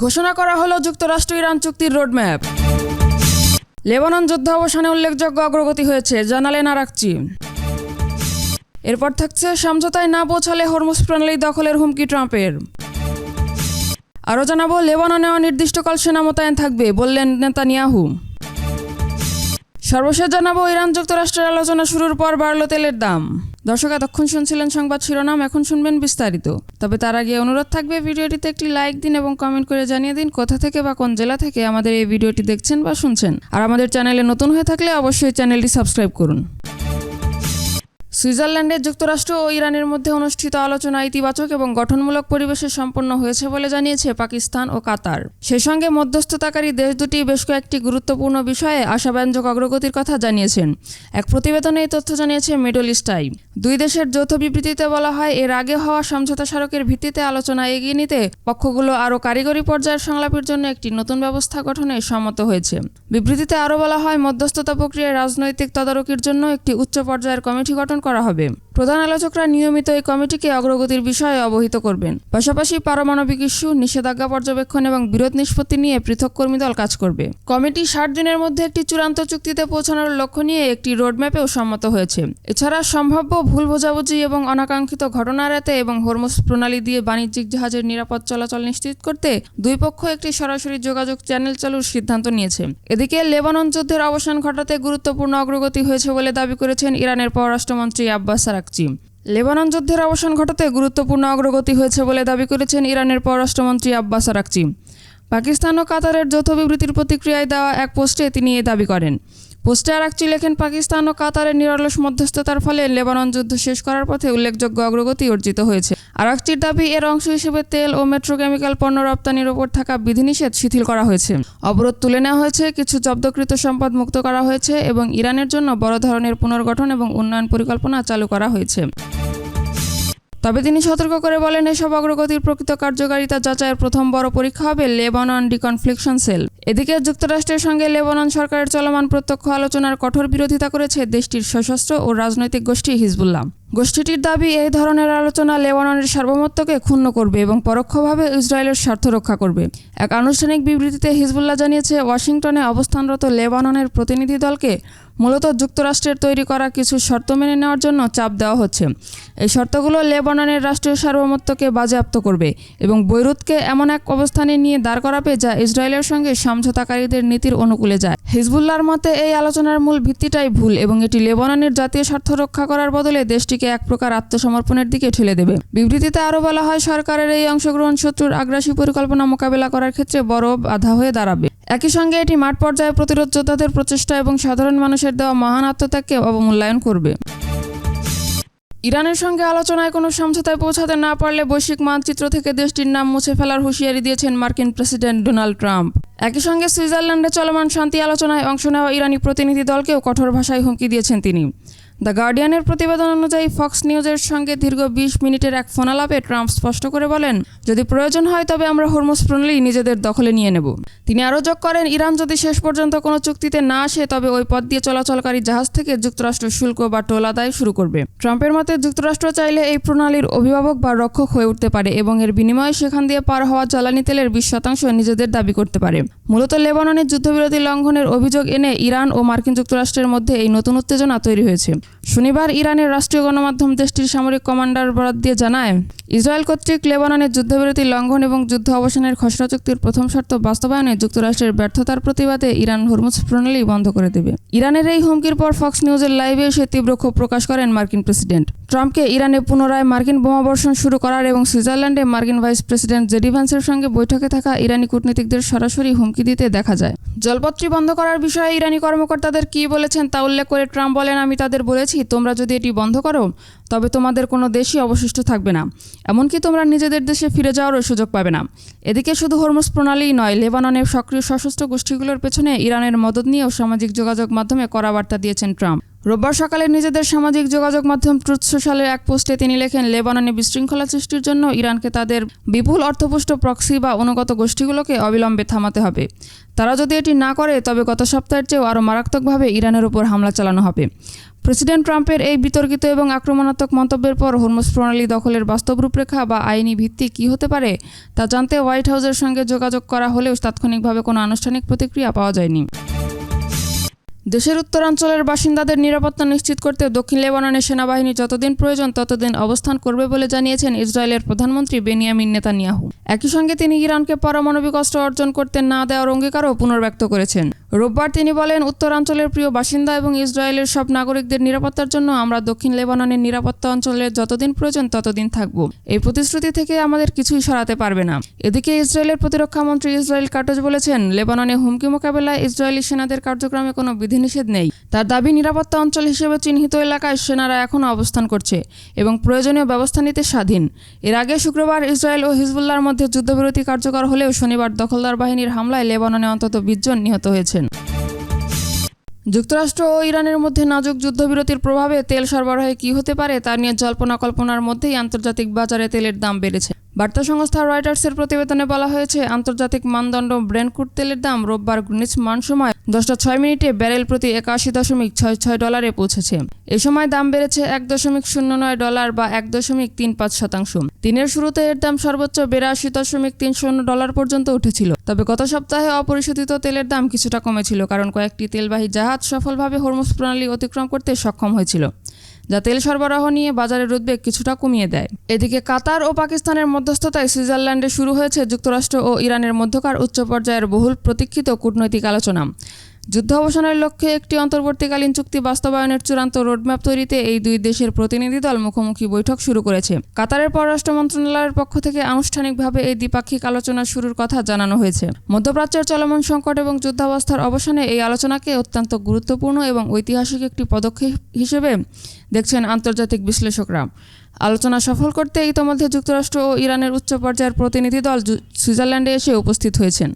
ঘোষণা করা হলো যুক্তরাষ্ট্র ইরান চুক্তির রোডম্যাপ। লেবানন যুদ্ধ অবসানে উল্লেখযোগ্য অগ্রগতি হয়েছে, জানালেন আরাকচি। এরপর থাকছে সমঝোতায় না পৌঁছালে হরমুজ প্রণালী দখলের হুমকি ট্রাম্পের। আরও জানাবো, লেবাননে অনির্দিষ্টকাল সেনা মোতায়েন থাকবে, বললেন নেতানিয়াহু। সর্বশেষ জানাবো, ইরান যুক্তরাষ্ট্রের আলোচনা শুরুর পর বাড়ল তেলের দাম। দর্শক, এতক্ষণ শুনছিলেন সংবাদ শিরোনাম, এখন শুনবেন বিস্তারিত। তবে তার আগে অনুরোধ থাকবে, ভিডিওটিতে একটি লাইক দিন এবং কমেন্ট করে জানিয়ে দিন কোথা থেকে বা কোন জেলা থেকে আমাদের এই ভিডিওটি দেখছেন বা শুনছেন। আর আমাদের চ্যানেলে নতুন হয়ে থাকলে অবশ্যই চ্যানেলটি সাবস্ক্রাইব করুন। সুইজারল্যান্ডে যুক্তরাষ্ট্র ও ইরানের মধ্যে অনুষ্ঠিত আলোচনা ইতিবাচক এবং গঠনমূলক পরিবেশে সম্পন্ন হয়েছে বলে জানিয়েছে পাকিস্তান ও কাতার। সেই সঙ্গে মধ্যস্থতাকারী দেশ দুটি বেশ কয়েকটি গুরুত্বপূর্ণ বিষয়ে আশাব্যঞ্জক অগ্রগতির কথা জানিয়েছেন। এক প্রতিবেদনে এই তথ্য জানিয়েছে মিডল ইস্ট আই। দুই দেশের যৌথ বিবৃতিতে বলা হয়, এর আগে হওয়া সমঝোতা স্মারকের ভিত্তিতে আলোচনা এগিয়ে নিতে পক্ষগুলো আরও কারিগরি পর্যায়ের সংলাপের জন্য একটি নতুন ব্যবস্থা গঠনে সম্মত হয়েছে। বিবৃতিতে আরও বলা হয়, মধ্যস্থতা প্রক্রিয়ায় রাজনৈতিক তদারকির জন্য একটি উচ্চ পর্যায়ের কমিটি গঠন করা হবে। প্রধান আলোচকরা নিয়মিত এই কমিটিকে অগ্রগতির বিষয়ে অবহিত করবেন। পাশাপাশি পারমাণবিক ইস্যু, নিষেধাজ্ঞা পর্যবেক্ষণ এবং বিরোধ নিষ্পত্তি নিয়ে পৃথক কর্মীদল কাজ করবে। কমিটি 60 দিনের মধ্যে একটি চূড়ান্ত চুক্তিতে পৌঁছানোর লক্ষ্য নিয়ে একটি রোডম্যাপেও সম্মত হয়েছে। এছাড়া সম্ভাব্য ভুল বোঝাবুঝি এবং অনাকাঙ্ক্ষিত ঘটনা এড়াতে এবং হরমুজ প্রণালী দিয়ে বাণিজ্যিক জাহাজের নিরাপদ চলাচল নিশ্চিত করতে দুই পক্ষ একটি সরাসরি যোগাযোগ চ্যানেল চালুর সিদ্ধান্ত নিয়েছে। এদিকে লেবানন যুদ্ধের অবসান ঘটাতে গুরুত্বপূর্ণ অগ্রগতি হয়েছে বলে দাবি করেছেন ইরানের পররাষ্ট্রমন্ত্রী আব্বাস আরাকচি। লেবানন যুদ্ধের অবসান ঘটাতে গুরুত্বপূর্ণ অগ্রগতি হয়েছে বলে দাবি করেছেন ইরানের পররাষ্ট্রমন্ত্রী আব্বাস আরাকচি। পাকিস্তান ও কাতারের যৌথ বিবৃতির প্রতিক্রিয়ায় দেওয়া এক পোস্টে তিনি এ দাবি করেন। পোস্টে আরাকচি লেখেন, পাকিস্তান ও কাতারের নিরলস মধ্যস্থতার ফলে লেবানন যুদ্ধ শেষ করার পথে উল্লেখযোগ্য অগ্রগতি অর্জিত হয়েছে। আরাকচির দাবি, এর অংশ হিসেবে তেল ও মেট্রোকেমিক্যাল পণ্য রপ্তানির ওপর থাকা বিধিনিষেধ শিথিল করা হয়েছে, অবরোধ তুলে নেওয়া হয়েছে, কিছু জব্দকৃত সম্পদ মুক্ত করা হয়েছে এবং ইরানের জন্য বড় ধরনের পুনর্গঠন এবং উন্নয়ন পরিকল্পনা চালু করা হয়েছে। তবে তিনি সতর্ক করে বলেন, এসব অগ্রগতির প্রকৃত কার্যকারিতা যাচাইয়ের প্রথম বড় পরীক্ষা হবে লেবানন ডিকনফ্লিকশন সেল। এদিকে যুক্তরাষ্ট্রের সঙ্গে লেবানন সরকারের চলমান প্রত্যক্ষ আলোচনার কঠোর বিরোধিতা করেছে দেশটির সশস্ত্র ও রাজনৈতিক গোষ্ঠী হিজবুল্লাহ। গোষ্ঠীটির দাবি, এই ধরনের আলোচনা লেবাননের সার্বভৌমত্বকে ক্ষুণ্ণ করবে এবং পরোক্ষভাবে ইসরায়েলের স্বার্থ রক্ষা করবে। এক আনুষ্ঠানিক বিবৃতিতে হিজবুল্লাহ জানিয়েছে, ওয়াশিংটনে অবস্থানরত লেবাননের প্রতিনিধি দলকে মূলত যুক্তরাষ্ট্রের তৈরি করা কিছু শর্ত মেনে নেওয়ার জন্য চাপ দেওয়া হচ্ছে। এই শর্তগুলো লেবাননের রাষ্ট্রীয় সার্বভৌমত্বকে বাজেয়াপ্ত করবে এবং বৈরুতকে এমন এক অবস্থানে নিয়ে দাঁড় করাবে যা ইসরায়েলের সঙ্গে সমঝোতাকারীদের নীতির অনুকূলে যায়। হিজবুল্লাহর মতে, এই আলোচনার মূল ভিত্তিটাই ভুল এবং এটি লেবাননের জাতীয় স্বার্থ রক্ষা করার বদলে দেশটিকে এক প্রকার আত্মসমর্পণের দিকে ঠেলে দেবে। বিবৃতিতে আরও বলা হয়, সরকারের এই অংশগ্রহণ শত্রুর আগ্রাসী পরিকল্পনা মোকাবেলা করার ক্ষেত্রে বড় বাধা হয়ে দাঁড়াবে। একই সঙ্গে এটি মাঠ পর্যায়ে প্রতিরোধ যোদ্ধাদের প্রচেষ্টা এবং সাধারণ মানুষের দেওয়া মহান আত্মত্যাগকে অবমূল্যায়ন করবে। ইরানের সঙ্গে আলোচনায় কোনো সমঝোতায় পৌঁছাতে না পারলে বৈশ্বিক মানচিত্র থেকে দেশটির নাম মুছে ফেলার হুঁশিয়ারি দিয়েছেন মার্কিন প্রেসিডেন্ট ডোনাল্ড ট্রাম্প। একই সঙ্গে সুইজারল্যান্ডে চলমান শান্তি আলোচনায় অংশ নেওয়া ইরানি প্রতিনিধি দলকেও কঠোর ভাষায় হুমকি দিয়েছেন তিনি। দ্য গার্ডিয়ানের প্রতিবেদন অনুযায়ী ফক্স নিউজের সঙ্গে দীর্ঘ 20 মিনিটের এক ফোনালাপে ট্রাম্প স্পষ্ট করে বলেন, যদি প্রয়োজন হয় তবে আমরা হরমুজ প্রণালী নিজেদের দখলে নিয়ে নেব। তিনি আরও যোগ করেন, ইরান যদি শেষ পর্যন্ত কোনো চুক্তিতে না আসে তবে ওই পথ দিয়ে চলাচলকারী জাহাজ থেকে যুক্তরাষ্ট্র শুল্ক বা টোল আদায় শুরু করবে। ট্রাম্পের মতে, যুক্তরাষ্ট্র চাইলে এই প্রণালীর অভিভাবক বা রক্ষক হয়ে উঠতে পারে এবং এর বিনিময়ে সেখান দিয়ে পার হওয়া জ্বালানি তেলের 20% নিজেদের দাবি করতে পারে। মূলত লেবাননের যুদ্ধবিরতি লঙ্ঘনের অভিযোগ এনে ইরান ও মার্কিন যুক্তরাষ্ট্রের মধ্যে এই নতুন উত্তেজনা তৈরি হয়েছে। শনিবার ইরানের রাষ্ট্রীয় গণমাধ্যম দেশটির সামরিক কমান্ডার বরাত দিয়ে জানায়, ইসরায়েল কর্তৃক লেবাননের যুদ্ধবিরতি লঙ্ঘন এবং যুদ্ধ অবসানের খসড়া চুক্তির প্রথম শর্ত বাস্তবায়নে যুক্তরাষ্ট্রের ব্যর্থতার প্রতিবাদে ইরান হরমুজ প্রণালী বন্ধ করে দেবে। ইরানের এই হুমকির পর ফক্স নিউজের লাইভে এসে তীব্র ক্ষোভ প্রকাশ করেন মার্কিন প্রেসিডেন্ট। ট্রাম্পকে ইরানে পুনরায় মার্কিন বোমাবর্ষণ শুরু করার এবং সুইজারল্যান্ডে মার্কিন ভাইস প্রেসিডেন্ট জেডি ভ্যান্সের সঙ্গে বৈঠকে থাকা ইরানি কূটনীতিকদের সরাসরি হুমকি দিতে দেখা যায়। জলপথটি বন্ধ করার বিষয়ে ইরানি কর্মকর্তাদের কী বলেছেন তা উল্লেখ করে ট্রাম্প বলেন, আমি তাদের বলেছি, তোমরা যদি এটি বন্ধ করো তবে তোমাদের কোনো দেশই অবশিষ্ট থাকবে না, এমনকি তোমরা নিজেদের দেশে ফিরে যাওয়ারও সুযোগ পাবে না। এদিকে শুধু হরমুজ প্রণালীই নয়, লেবাননের সক্রিয় সশস্ত্র গোষ্ঠীগুলোর পেছনে ইরানের মদদ নিয়েও সামাজিক যোগাযোগ মাধ্যমে কড়া বার্তা দিয়েছেন ট্রাম্প। রোববার সকালে নিজেদের সামাজিক যোগাযোগ মাধ্যম ট্রুথ সোশ্যালের এক পোস্টে তিনি লেখেন, লেবাননে বিশৃঙ্খলা সৃষ্টির জন্য ইরানকে তাদের বিপুল অর্থপুষ্ট প্রক্সি বা অনুগত গোষ্ঠীগুলোকে অবিলম্বে থামাতে হবে। তারা যদি এটি না করে তবে গত সপ্তাহের চেয়েও আরও মারাত্মকভাবে ইরানের উপর হামলা চালানো হবে। প্রেসিডেন্ট ট্রাম্পের এই বিতর্কিত এবং আক্রমণাত্মক মন্তব্যের পর হরমুজ প্রণালী দখলের বাস্তব রূপরেখা বা আইনি ভিত্তি কী হতে পারে তা জানতে হোয়াইট হাউসের সঙ্গে যোগাযোগ করা হলেও তাৎক্ষণিকভাবে কোনো আনুষ্ঠানিক প্রতিক্রিয়া পাওয়া যায়নি। দেশের উত্তরাঞ্চলের বাসিন্দাদের নিরাপত্তা নিশ্চিত করতে দক্ষিণ লেবাননের সেনাবাহিনী যতদিন প্রয়োজন ততদিন অবস্থান করবে বলে জানিয়েছেন ইসরায়েলের প্রধানমন্ত্রী বেনিয়ামিন নেতানিয়াহু। একই সঙ্গে তিনি ইরানকে পারমাণবিক অস্ত্র অর্জন করতে না দেওয়ার অঙ্গীকারও পুনর্ব্যক্ত করেছেন। রোববার তিনি বলেন, উত্তরাঞ্চলের প্রিয় বাসিন্দা এবং ইসরায়েলের সব নাগরিকদের নিরাপত্তার জন্য আমরা দক্ষিণ লেবাননের নিরাপত্তা অঞ্চলে যতদিন প্রয়োজন ততদিন থাকব। এই প্রতিশ্রুতি থেকে আমাদের কিছুই সরাতে পারবে না। এদিকে ইসরায়েলের প্রতিরক্ষা মন্ত্রী ইসরায়েল কাটজ বলেছেন, লেবাননে হুমকি মোকাবেলায় ইসরায়েলি সেনাদের কার্যক্রমে কোনো বিধিনিষেধ নেই। তার দাবি, নিরাপত্তা অঞ্চল হিসেবে চিহ্নিত এলাকায় সেনারা এখনও অবস্থান করছে এবং প্রয়োজনীয় ব্যবস্থা নিতে স্বাধীন। এর আগে শুক্রবার ইসরায়েল ও হিজবুল্লাহর মধ্যে যুদ্ধবিরতি কার্যকর হলেও শনিবার দখলদার বাহিনীর হামলায় লেবাননে অন্তত 20 জন নিহত হয়েছেন। যুক্তরাষ্ট্র ও ইরানের মধ্যে নাজুক যুদ্ধবিরতির প্রভাবে তেল সরবরাহে কী হতে পারে তা নিয়ে জল্পনা কল্পনার মধ্যেই আন্তর্জাতিক বাজারে তেলের দাম বেড়েছে। বার্তা সংস্থা রয়টার্সের প্রতিবেদনে বলা হয়েছে, আন্তর্জাতিক মানদণ্ড ব্রেন্ট ক্রুড তেলের দাম রোববার গ্রিনিচ মান সময় 10:06 ব্যারেল প্রতি $81.66 পৌঁছেছে। এ সময় দাম বেড়েছে $1.09 বা 1.35%। দিনের শুরুতে এর দাম সর্বোচ্চ $82.30 পর্যন্ত উঠেছিল। তবে গত সপ্তাহে অপরিশোধিত তেলের দাম কিছুটা কমেছিল, কারণ কয়েকটি তেলবাহী জাহাজ সফলভাবে হরমুজ প্রণালী অতিক্রম করতে সক্ষম হয়েছিল, যা তেল সরবরাহ নিয়ে বাজারের উদ্বেগ কিছুটা কমিয়ে দেয়। এদিকে কাতার ও পাকিস্তানের মধ্যস্থতায় সুইজারল্যান্ডে শুরু হয়েছে যুক্তরাষ্ট্র ও ইরানের মধ্যকার উচ্চ পর্যায়ের বহুল প্রতীক্ষিত কূটনৈতিক আলোচনা। যুদ্ধ অবসানের লক্ষ্যে একটি অন্তর্বর্তীকালীন চুক্তি বাস্তবায়নের চূড়ান্ত রোডম্যাপ তৈরিতে এই দুই দেশের প্রতিনিধি দল মুখোমুখি বৈঠক শুরু করেছে। কাতারের পররাষ্ট্র মন্ত্রণালয়ের পক্ষ থেকে আনুষ্ঠানিকভাবে এই দ্বিপাক্ষিক আলোচনা শুরুর কথা জানানো হয়েছে। মধ্যপ্রাচ্যের চলমান সংকট এবং যুদ্ধাবস্থার অবসানে এই আলোচনাকে অত্যন্ত গুরুত্বপূর্ণ এবং ঐতিহাসিক একটি পদক্ষেপ হিসেবে দেখছেন আন্তর্জাতিক বিশ্লেষকরা। আলোচনা সফল করতে ইতোমধ্যে যুক্তরাষ্ট্র ও ইরানের উচ্চ পর্যায়ের প্রতিনিধি দল সুইজারল্যান্ডে এসে উপস্থিত হয়েছেন।